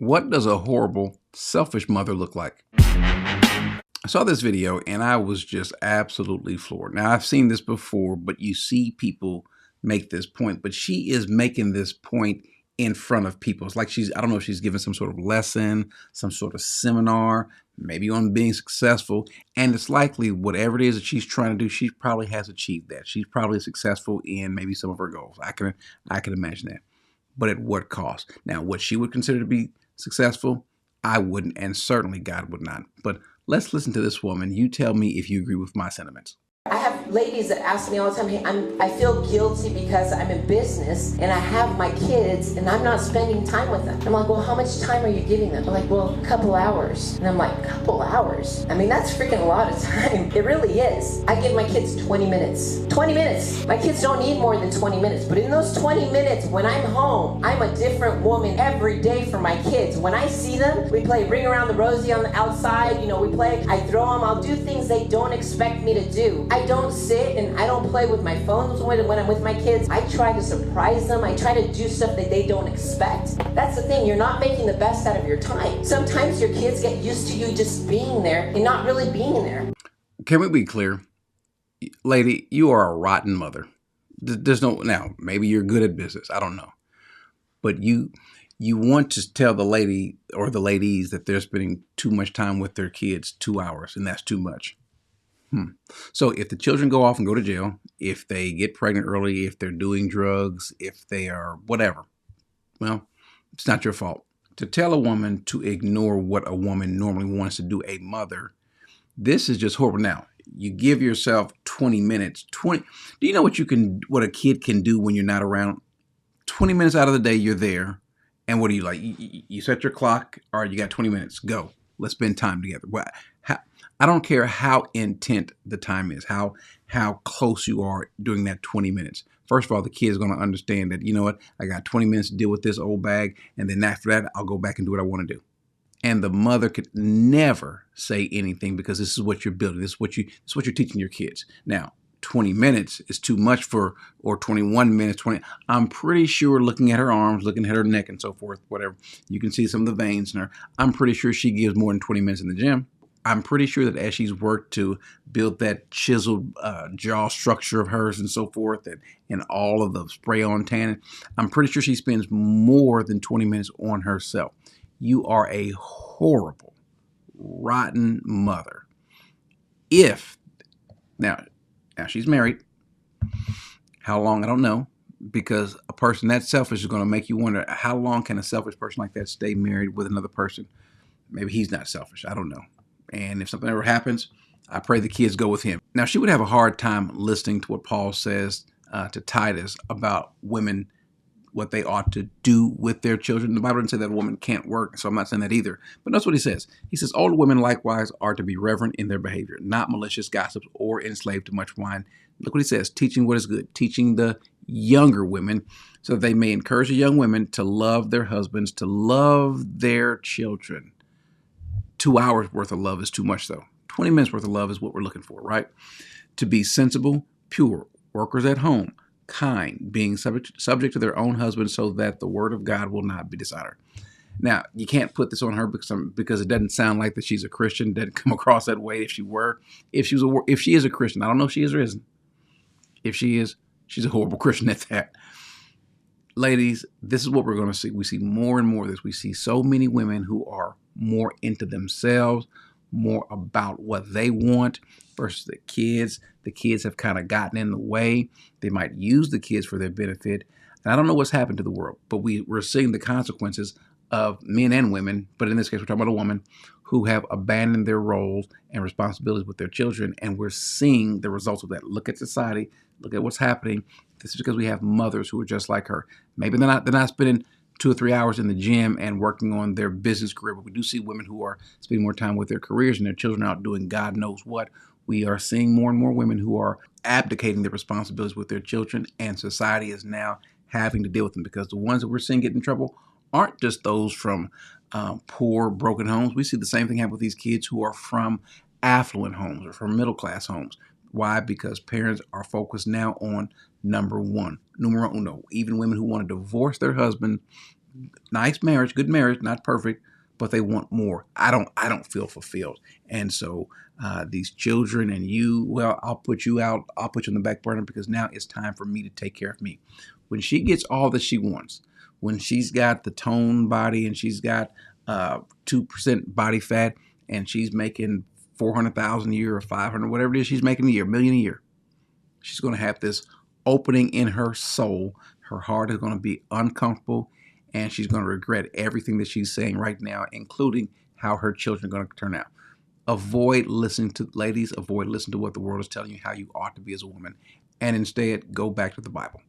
What does a horrible, selfish mother look like? I saw this video and I was just absolutely floored. Now, I've seen this before, but you see people make this point, but she is making this point in front of people. It's like I don't know if she's giving some sort of lesson, some sort of seminar, maybe on being successful. And it's likely whatever it is that she's trying to do, she probably has achieved that. She's probably successful in maybe some of her goals. I can imagine that. But at what cost? Now, what she would consider to be successful, I wouldn't, and certainly God would not. But let's listen to this woman. You tell me if you agree with my sentiments. I have ladies that ask me all the time, hey, I feel guilty because I'm in business and I have my kids and I'm not spending time with them. I'm like, well, how much time are you giving them? They're like, well, a couple hours. And I'm like, a couple hours? I mean, that's freaking a lot of time. It really is. I give my kids 20 minutes. 20 minutes. My kids don't need more than 20 minutes. But in those 20 minutes, when I'm home, I'm a different woman every day for my kids. When I see them, we play Ring Around the Rosie on the outside. You know, we play, I throw them, I'll do things they don't expect me to do. I don't sit and I don't play with my phones when I'm with my kids. I try to surprise them. I try to do stuff that they don't expect. That's the thing. You're not making the best out of your time. Sometimes your kids get used to you just being there and not really being there. Can we be clear? Lady, you are a rotten mother. There's no, now, maybe you're good at business. I don't know. But you want to tell the lady or the ladies that they're spending too much time with their kids, 2 hours, and that's too much. So if the children go off and go to jail, if they get pregnant early, if they're doing drugs, if they are whatever, well, it's not your fault. To tell a woman to ignore what a woman normally wants to do, a mother, this is just horrible. Now, you give yourself 20 minutes. Do you know what a kid can do when you're not around? 20 minutes out of the day, you're there. And what do you like? You set your clock. All right, you got 20 minutes. Go. Let's spend time together. I don't care how intent the time is, how close you are during that 20 minutes. First of all, the kid is going to understand that, you know what, I got 20 minutes to deal with this old bag, and then after that, I'll go back and do what I want to do. And the mother could never say anything because this is what you're building. This is what you're teaching your kids. Now, 20 minutes is too much or 21 minutes, 20. I'm pretty sure looking at her arms, looking at her neck and so forth, whatever, you can see some of the veins in her. I'm pretty sure she gives more than 20 minutes in the gym. I'm pretty sure that as she's worked to build that chiseled jaw structure of hers and so forth, and all of the spray on tanning, I'm pretty sure she spends more than 20 minutes on herself. You are a horrible, rotten mother. Now she's married. How long? I don't know. Because a person that selfish is going to make you wonder, how long can a selfish person like that stay married with another person? Maybe he's not selfish. I don't know. And if something ever happens, I pray the kids go with him. Now, she would have a hard time listening to what Paul says to Titus about women, what they ought to do with their children. The Bible doesn't say that a woman can't work, so I'm not saying that either. But that's what he says. He says, older women likewise are to be reverent in their behavior, not malicious gossips or enslaved to much wine. Look what he says, teaching what is good, teaching the younger women so that they may encourage the young women to love their husbands, to love their children. 2 hours worth of love is too much, though. 20 minutes worth of love is what we're looking for, right? To be sensible, pure, workers at home, kind, being subject to their own husbands so that the word of God will not be dishonored. Now, you can't put this on her because it doesn't sound like that she's a Christian. It doesn't come across that way. If she is a Christian, I don't know if she is or isn't. If she is, she's a horrible Christian at that. Ladies, this is what we're going to see. We see more and more of this. We see so many women who are more into themselves, more about what they want versus the kids. The kids have kind of gotten in the way. They might use the kids for their benefit. And I don't know what's happened to the world, but we're seeing the consequences of men and women, but in this case, we're talking about a woman who have abandoned their roles and responsibilities with their children, and we're seeing the results of that. Look at society. Look at what's happening. This is because we have mothers who are just like her. Maybe they're not spending 2 or 3 hours in the gym and working on their business career, but we do see women who are spending more time with their careers and their children out doing God knows what. We are seeing more and more women who are abdicating their responsibilities with their children, and society is now having to deal with them because the ones that we're seeing get in trouble aren't just those from poor, broken homes. We see the same thing happen with these kids who are from affluent homes or from middle-class homes. Why? Because parents are focused now on number one, numero uno. Even women who want to divorce their husband Nice marriage, good marriage, not perfect, but they want more. I don't feel fulfilled. And so these children and you, well, I'll put you out. I'll put you on the back burner because now it's time for me to take care of me. When she gets all that she wants, when she's got the toned body and she's got 2% body fat and she's making 400,000 a year or 500, whatever it is she's making a year, million a year, she's going to have this opening in her soul. Her heart is going to be uncomfortable, and she's going to regret everything that she's saying right now, including how her children are going to turn out. Avoid listening to, ladies, avoid listening to what the world is telling you how you ought to be as a woman, and instead go back to the Bible.